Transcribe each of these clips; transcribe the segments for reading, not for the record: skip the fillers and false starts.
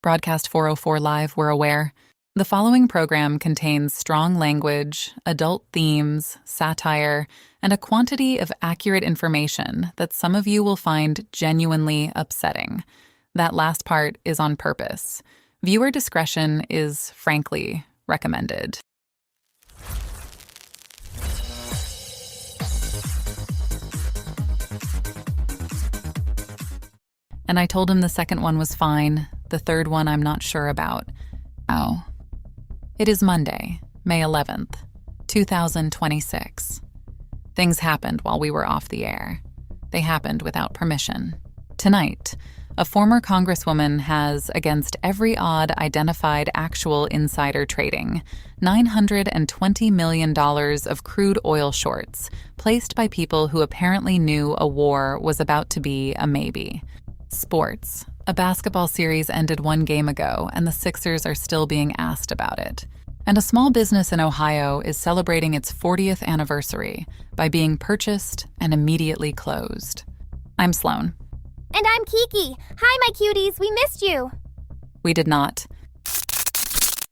Broadcast 404 Live, we're aware. The following program contains strong language, adult themes, satire, and a quantity of accurate information that some of you will find genuinely upsetting. That last part is on purpose. Viewer discretion is, frankly, recommended. And I told him the second one was fine, the third one I'm not sure about. Oh. It is Monday, May 11th, 2026. Things happened while we were off the air. They happened without permission. Tonight, a former congresswoman has, against every odd, identified actual insider trading, $920 million of crude oil shorts, placed by people who apparently knew a war was about to be a maybe. Sports. A basketball series ended one game ago, and the Sixers are still being asked about it. And a small business in Ohio is celebrating its 40th anniversary by being purchased and immediately closed. I'm Sloan. And I'm Kiki. Hi, my cuties. We missed you. We did not.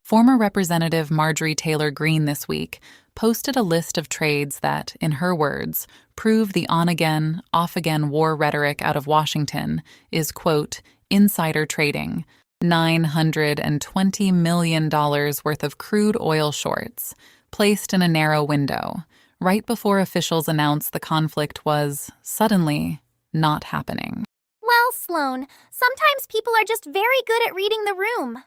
Former Representative Marjorie Taylor Greene this week posted a list of trades that, in her words, prove the on-again, off-again war rhetoric out of Washington is, quote, insider trading, $920 million worth of crude oil shorts, placed in a narrow window, right before officials announced the conflict was, suddenly, not happening. Well, Sloan, sometimes people are just very good at reading the room.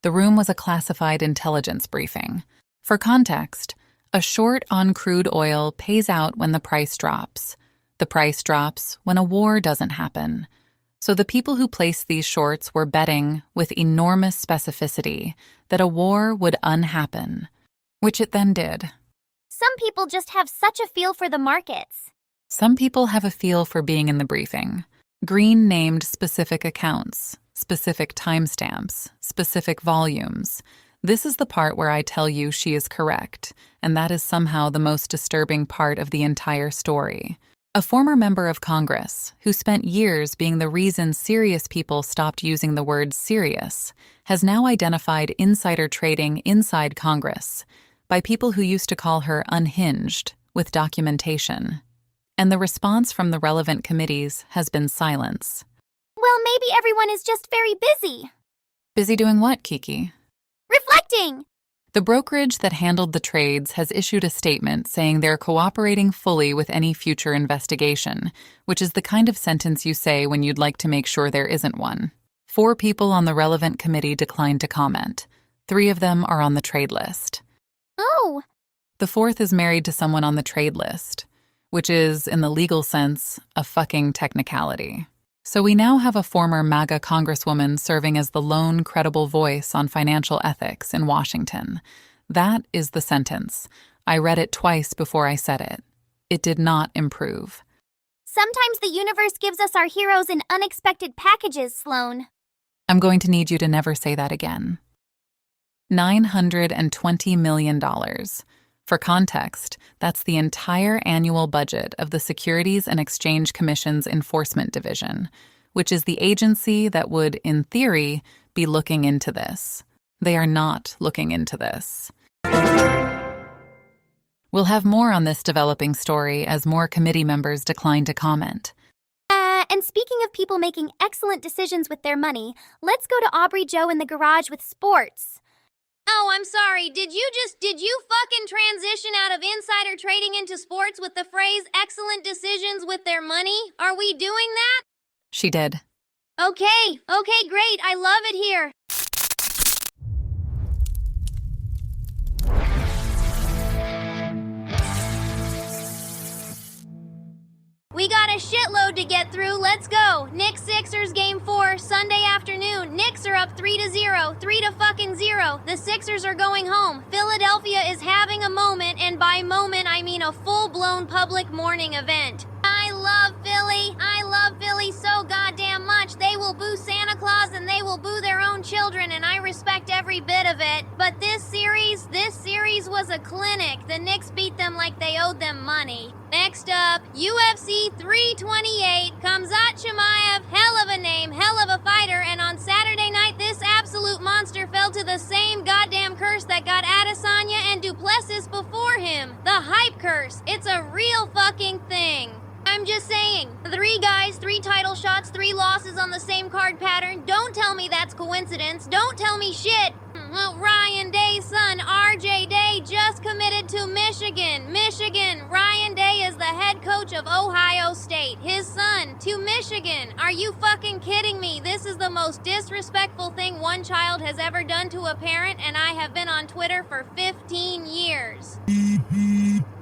The room was a classified intelligence briefing. For context, a short on crude oil pays out when the price drops. The price drops when a war doesn't happen. So the people who placed these shorts were betting with enormous specificity that a war would unhappen, which it then did. Some people just have such a feel for the markets. Some people have a feel for being in the briefing. Greene named specific accounts, specific timestamps, specific volumes. This is the part where I tell you she is correct, and that is somehow the most disturbing part of the entire story. A former member of Congress, who spent years being the reason serious people stopped using the word serious, has now identified insider trading inside Congress by people who used to call her unhinged, with documentation. And the response from the relevant committees has been silence. Well, maybe everyone is just very busy. Busy doing what, Kiki? Reflecting! The brokerage that handled the trades has issued a statement saying they're cooperating fully with any future investigation, which is the kind of sentence you say when you'd like to make sure there isn't one. 4 people on the relevant committee declined to comment. 3 of them are on the trade list. Oh! The 4th is married to someone on the trade list, which is, in the legal sense, a fucking technicality. So we now have a former MAGA congresswoman serving as the lone credible voice on financial ethics in Washington. That is the sentence. I read it twice before I said it. It did not improve. Sometimes the universe gives us our heroes in unexpected packages, Sloan. I'm going to need you to never say that again. $920 million. For context, that's the entire annual budget of the Securities and Exchange Commission's Enforcement Division, which is the agency that would, in theory, be looking into this. They are not looking into this. We'll have more on this developing story as more committee members decline to comment. And speaking of people making excellent decisions with their money, let's go to Aubrey Joe in the garage with sports. Oh, I'm sorry. Did you fucking transition out of insider trading into sports with the phrase excellent decisions with their money? Are we doing that? She did. Okay, great. I love it here. We got a shitload to get through. Let's go. Knicks Sixers game 4, Sunday afternoon. Knicks are up 3-0, 3-0. The Sixers are going home. Philadelphia is having a moment, and by moment I mean a full-blown public mourning event. I love Philly so goddamn much. They will boo Santa Claus and they will boo their own children, and I respect every bit of it. But this series was a clinic. The Knicks beat them like they owed them money. Next up, UFC 328, Khamzat Chimaev, hell of a name, hell of a fighter, and on Saturday night this that got Adesanya and Duplessis before him. The hype curse. It's a real fucking thing. I'm just saying. 3 guys, 3 title shots, 3 losses on the same card pattern. Don't tell me that's coincidence. Don't tell me shit. Well, Ryan Day's son, RJ Day, just committed to Michigan. Ryan Day is the head coach of Ohio State. His son to Michigan. Are you fucking kidding me? This is the most disrespectful thing one child has ever done to a parent, and I have been on Twitter for 15 years.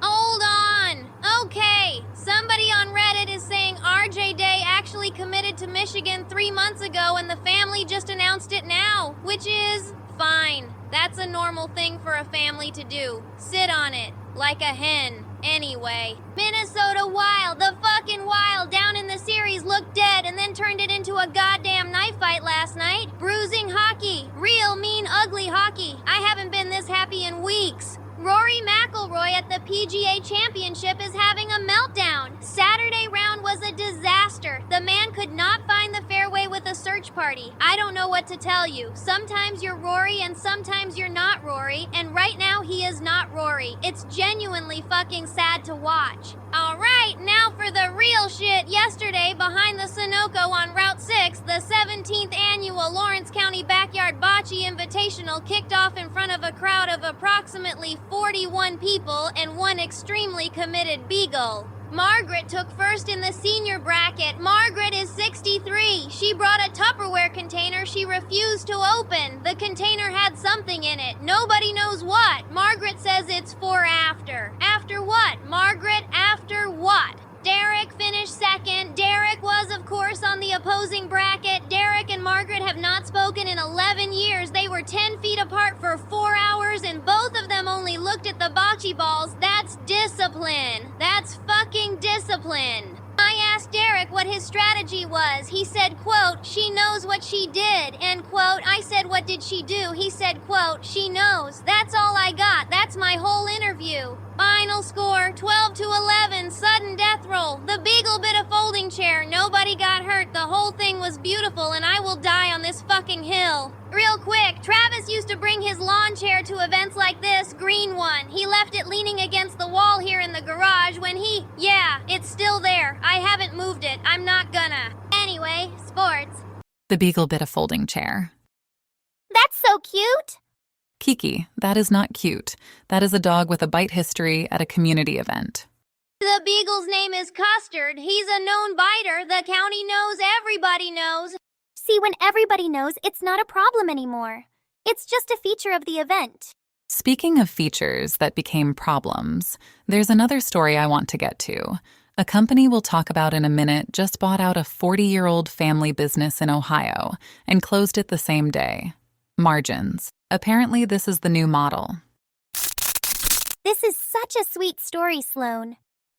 Hold on. Okay. Somebody on Reddit is saying RJ Day actually committed to Michigan 3 months ago and the family just announced it now, which is fine. That's a normal thing for a family to do. Sit on it, like a hen. Anyway, Minnesota Wild, the fucking Wild down in the series looked dead and then turned it into a goddamn knife fight last night. Bruising hockey. Real mean, ugly hockey. I haven't been this happy in weeks. Rory McIlroy at the PGA Championship is having a meltdown. Saturday round was a disaster. The man could not find the fairway with a search party. I don't know what to tell you. Sometimes you're Rory and sometimes you're not Rory, and right now he is not Rory. It's genuinely fucking sad to watch. Alright, now for the real shit. Yesterday, behind the Sunoco on Route 6, the 17th annual Lawrence County Backyard Bocce Invitational kicked off in front of a crowd of approximately 41 people and one extremely committed beagle. Margaret took first in the senior bracket. Margaret is 63. She brought a Tupperware container she refused to open. The container had something in it. Nobody knows what. Margaret says it's for after. After what? Margaret, after what? Derek finished second. Derek was, of course, on the opposing bracket. Derek and Margaret have not spoken in 11 years. They were 10 feet apart for 4 hours, and both of them only looked at the bocce balls. That's discipline. That's fucking discipline. I asked Derek what his strategy was. He said, quote, "She knows what she did," end quote. I said, "What did she do?" He said, quote, "She knows." That's all I got. That's my whole interview. Final score, 12-11, sudden death roll. The beagle bit a folding chair. Nobody got hurt. The whole thing was beautiful, and I will die on this fucking hill. Real quick, Travis used to bring his lawn chair to events like this, green one. He left it leaning against the wall here in the garage when yeah, it's still there. I haven't moved it. I'm not gonna. Anyway, sports. The beagle bit a folding chair. That's so cute. Kiki, that is not cute. That is a dog with a bite history at a community event. The beagle's name is Custard. He's a known biter. The county knows. Everybody knows. See, when everybody knows, it's not a problem anymore. It's just a feature of the event. Speaking of features that became problems, there's another story I want to get to. A company we'll talk about in a minute just bought out a 40-year-old family business in Ohio and closed it the same day. Margins. Apparently, this is the new model. This is such a sweet story, Sloan.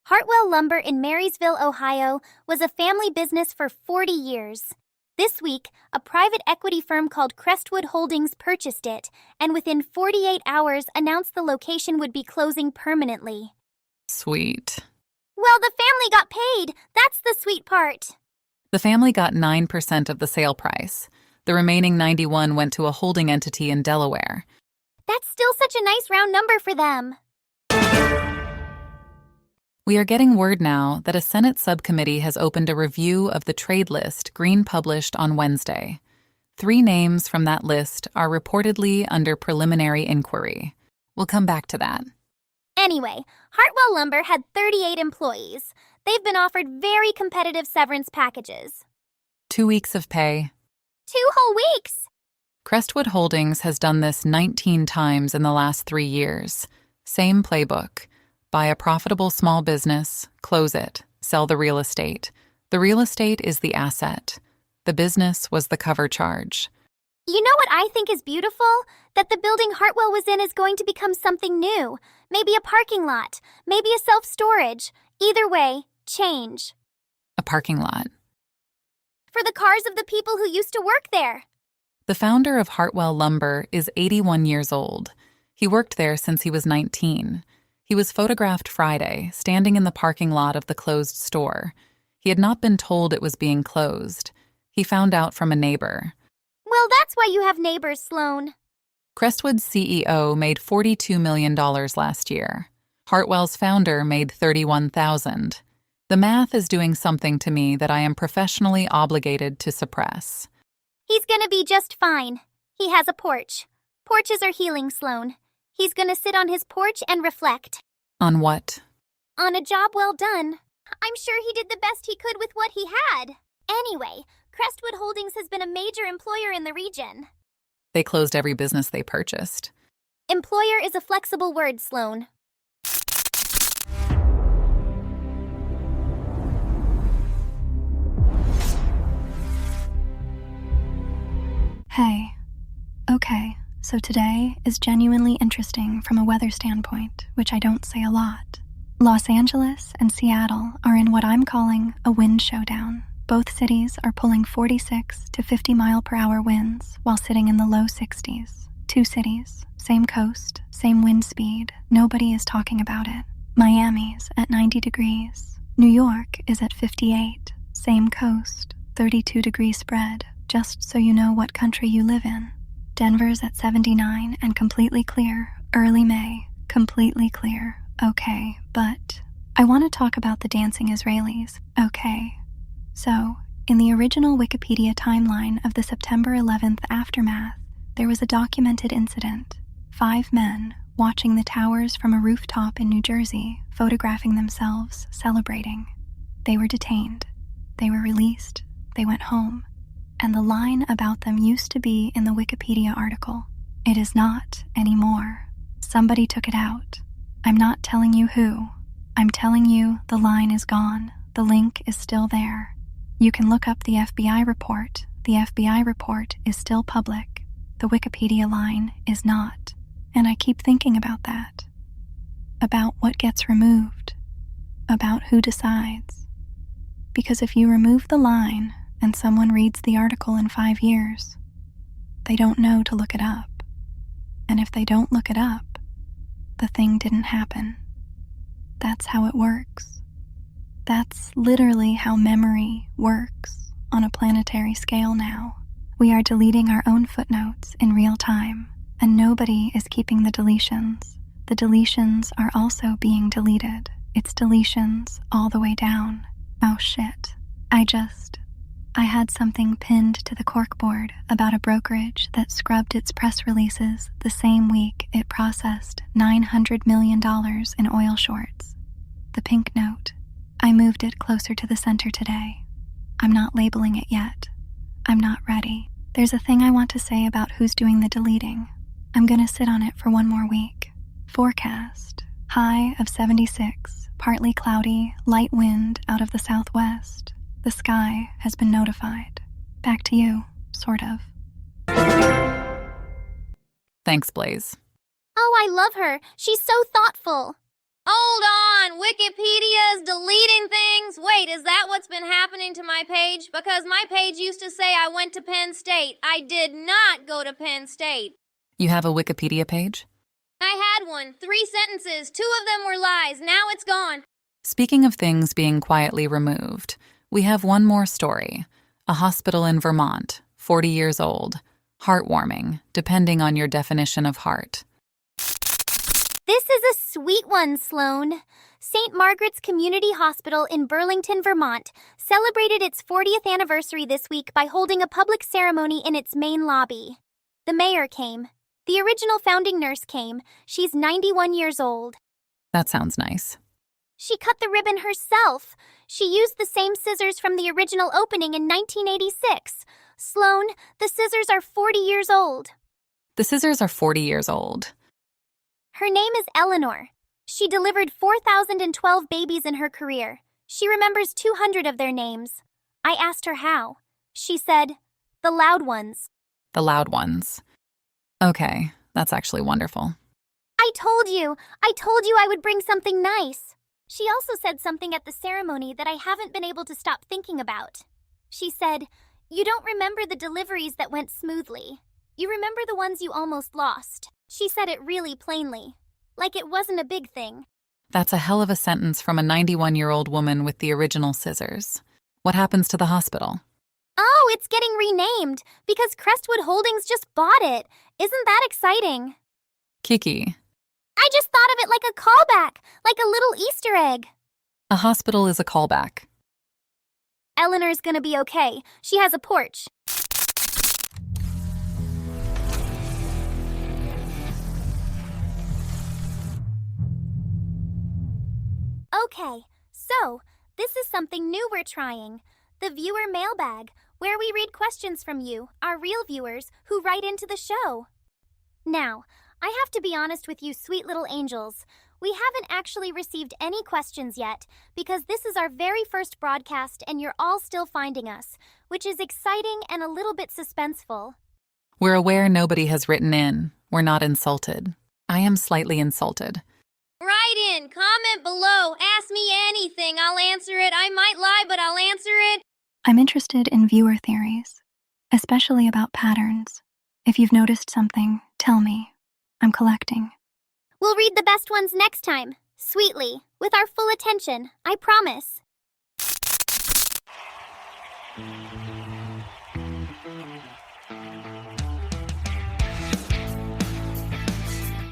Hartwell Lumber in Marysville, Ohio, was a family business for 40 years. This week, a private equity firm called Crestwood Holdings purchased it, and within 48 hours announced the location would be closing permanently. Sweet. Well, the family got paid. That's the sweet part. The family got 9% of the sale price. The remaining 91% went to a holding entity in Delaware. That's still such a nice round number for them. We are getting word now that a Senate subcommittee has opened a review of the trade list Green published on Wednesday. 3 names from that list are reportedly under preliminary inquiry. We'll come back to that. Anyway, Hartwell Lumber had 38 employees. They've been offered very competitive severance packages. 2 weeks of pay. 2 whole weeks! Crestwood Holdings has done this 19 times in the last 3 years. Same playbook. Buy a profitable small business, close it, sell the real estate. The real estate is the asset. The business was the cover charge. You know what I think is beautiful? That the building Hartwell was in is going to become something new. Maybe a parking lot. Maybe a self-storage. Either way, change. A parking lot. For the cars of the people who used to work there. The founder of Hartwell Lumber is 81 years old. He worked there since he was 19. He was photographed Friday, standing in the parking lot of the closed store. He had not been told it was being closed. He found out from a neighbor. Well, that's why you have neighbors, Sloan. Crestwood's CEO made $42 million last year. Hartwell's founder made $31,000. The math is doing something to me that I am professionally obligated to suppress. He's gonna be just fine. He has a porch. Porches are healing, Sloan. He's gonna sit on his porch and reflect. On what? On a job well done. I'm sure he did the best he could with what he had. Anyway, Crestwood Holdings has been a major employer in the region. They closed every business they purchased. Employer is a flexible word, Sloan. Hey. Okay, so today is genuinely interesting from a weather standpoint, which I don't say a lot. Los Angeles and Seattle are in what I'm calling a wind showdown. Both cities are pulling 46 to 50 mile per hour winds while sitting in the low 60s. Two cities, same coast, same wind speed, nobody is talking about it. Miami's at 90 degrees. New York is at 58, same coast, 32-degree spread, just so you know what country you live in. Denver's at 79 and completely clear, early May, completely clear. Okay, but I want to talk about the dancing Israelis. Okay. So, in the original Wikipedia timeline of the September 11th aftermath, there was a documented incident. 5 men watching the towers from a rooftop in New Jersey, photographing themselves, celebrating. They were detained. They were released. They went home. And the line about them used to be in the Wikipedia article. It is not anymore. Somebody took it out. I'm not telling you who. I'm telling you the line is gone. The link is still there. You can look up the FBI report. The FBI report is still public. The Wikipedia line is not. And I keep thinking about that. About what gets removed. About who decides. Because if you remove the line and someone reads the article in 5 years, they don't know to look it up. And if they don't look it up, the thing didn't happen. That's how it works. That's literally how memory works on a planetary scale now. We are deleting our own footnotes in real time, and nobody is keeping the deletions. The deletions are also being deleted. It's deletions all the way down. Oh shit. I had something pinned to the corkboard about a brokerage that scrubbed its press releases the same week it processed $900 million in oil shorts. The pink note. I moved it closer to the center today. I'm not labeling it yet. I'm not ready. There's a thing I want to say about who's doing the deleting. I'm gonna sit on it for 1 more week. Forecast. High of 76, partly cloudy, light wind out of the southwest. The sky has been notified. Back to you, sort of. Thanks, Blaze. Oh, I love her. She's so thoughtful. Hold on, Wikipedia's deleting things? Wait, is that what's been happening to my page? Because my page used to say I went to Penn State. I did not go to Penn State. You have a Wikipedia page? I had one. 3 sentences. 2 of them were lies. Now it's gone. Speaking of things being quietly removed, we have one more story. A hospital in Vermont, 40 years old. Heartwarming, depending on your definition of heart. This is a sweet one, Sloan. St. Margaret's Community Hospital in Burlington, Vermont, celebrated its 40th anniversary this week by holding a public ceremony in its main lobby. The mayor came. The original founding nurse came. She's 91 years old. That sounds nice. She cut the ribbon herself. She used the same scissors from the original opening in 1986. Sloan, the scissors are 40 years old. The scissors are 40 years old. Her name is Eleanor. She delivered 4,012 babies in her career. She remembers 200 of their names. I asked her how. She said, the loud ones. The loud ones. Okay, that's actually wonderful. I told you I would bring something nice. She also said something at the ceremony that I haven't been able to stop thinking about. She said, you don't remember the deliveries that went smoothly. You remember the ones you almost lost. She said it really plainly, like it wasn't a big thing. That's a hell of a sentence from a 91-year-old woman with the original scissors. What happens to the hospital? Oh, it's getting renamed because Crestwood Holdings just bought it. Isn't that exciting? Kiki, I just thought of it like a callback, like a little Easter egg. a hospital is a callback. Eleanor's gonna be okay. She has a porch. Okay, so this is something new we're trying. The viewer mailbag, where we read questions from you, our real viewers, who write into the show. Now, I have to be honest with you sweet little angels. We haven't actually received any questions yet because this is our very first broadcast and you're all still finding us, which is exciting and a little bit suspenseful. We're aware nobody has written in. We're not insulted. I am slightly insulted. Write in, comment below, ask me anything. I'll answer it. I might lie, but I'll answer it. I'm interested in viewer theories, especially about patterns. If you've noticed something, tell me. I'm collecting. We'll read the best ones next time, sweetly, with our full attention, I promise.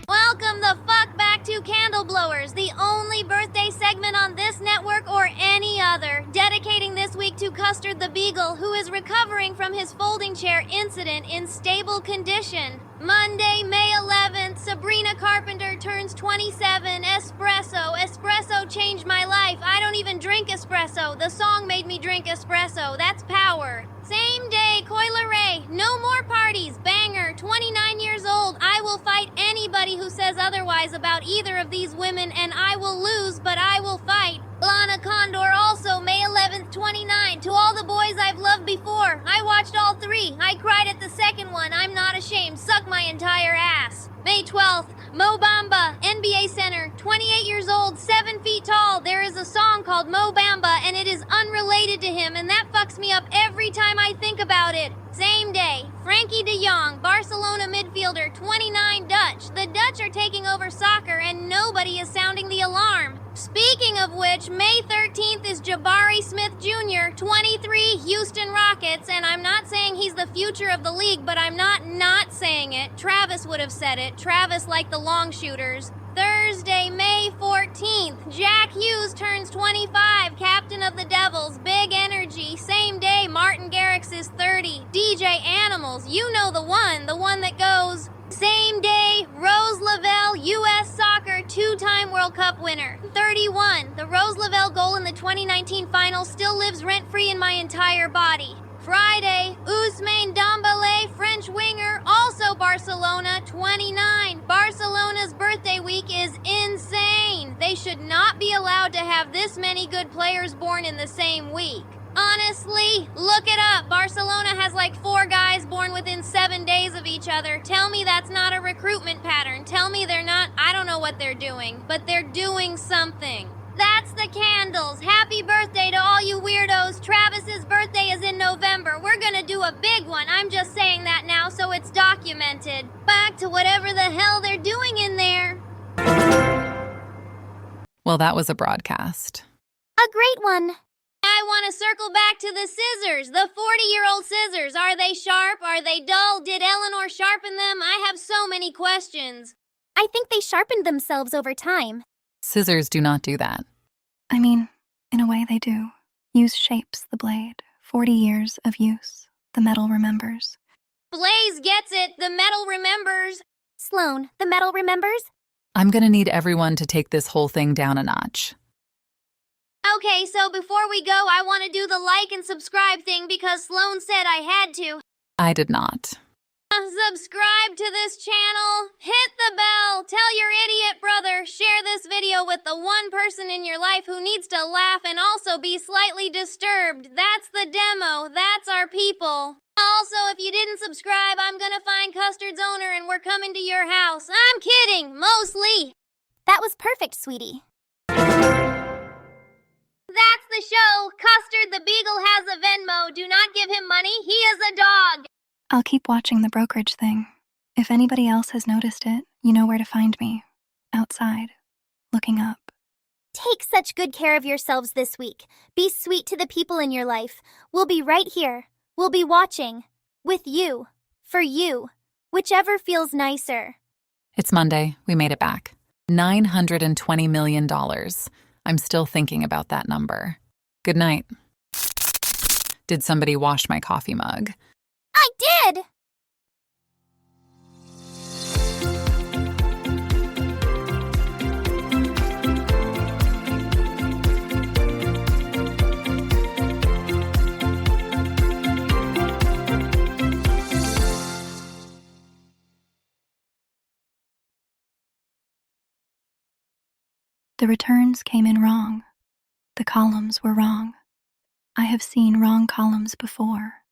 Welcome the fuck back to Candle Blowers, the only birthday segment on this network or any other, dedicating this week to Custard the Beagle, who is recovering from his folding chair incident in stable condition. Monday, May 11th, Sabrina Carpenter turns 27. Espresso. Espresso changed my life. I don't even drink espresso. The song made me drink espresso. That's power. Same day, Coyle Ray. No more parties. Banger. 29 years old. I will fight anybody who says otherwise about either of these women, and I will lose, but I will fight. Lana Condor, also May 11th, 29. To all the boys I've loved before. I watched all three. I cried at the second one. I'm not ashamed. Suck my entire ass. May 12th, Mo Bamba, NBA center, 28 years old, 7 feet tall. There is a song called Mo Bamba, and it is unrelated to him, and that fucks me up every time I think about it. Same day, Frankie de Jong, Barcelona midfielder, 29, Dutch. The Dutch are taking over soccer, and nobody is sounding the alarm. Speaking of which, May 13th is Jabari Smith Jr., 23, Houston Rockets, and I'm not saying he's the future of the league, but I'm not saying it. Travis would have said it. Travis like the long shooters. Thursday, May 14th, Jack Hughes turns 25, captain of the Devils, big energy. Same day, Martin Garrix is 30. DJ Animals, you know the one that goes. Same day, Rose Lavelle, U.S. Soccer, 2-time World Cup winner. 31, the Rose Lavelle goal in the 2019 final still lives rent-free in my entire body. Friday, Ousmane Dembélé, French winger, also Barcelona, 29. Barcelona's birthday week is insane. They should not be allowed to have this many good players born in the same week. Honestly, look it up. Barcelona has like 4 guys born within 7 days of each other. Tell me that's not a recruitment pattern. Tell me they're not, I don't know what they're doing, but they're doing something. That's the candles. Happy birthday to all you weirdos. Travis's birthday is in November. We're gonna do a big one. I'm just saying that now so it's documented. Back to whatever the hell they're doing in there. Well, that was a broadcast. A great one. I want to circle back to the scissors, the 40-year-old scissors. Are they sharp? Are they dull? Did Eleanor sharpen them? I have so many questions. I think they sharpened themselves over time. Scissors do not do that. I mean, in a way they do. Use shapes the blade. 40 years of use. The metal remembers. Blaze gets it. The metal remembers. Sloan, the metal remembers? I'm gonna need everyone to take this whole thing down a notch. Okay, so before we go, I want to do the like and subscribe thing because Sloan said I had to. I did not. Subscribe to this channel, hit the bell, tell your idiot brother, share this video with the one person in your life who needs to laugh and also be slightly disturbed. That's the demo, that's our people. Also, if you didn't subscribe, I'm gonna find Custard's owner and we're coming to your house. I'm kidding, mostly. That was perfect, sweetie. That's the show. Custard the Beagle has a Venmo. Do not give him money, he is a dog. I'll keep watching the brokerage thing. If anybody else has noticed it, you know where to find me. Outside. Looking up. Take such good care of yourselves this week. Be sweet to the people in your life. We'll be right here. We'll be watching. With you. For you. Whichever feels nicer. It's Monday. We made it back. $920 million. I'm still thinking about that number. Good night. Did somebody wash my coffee mug? I did! The returns came in wrong. The columns were wrong. I have seen wrong columns before.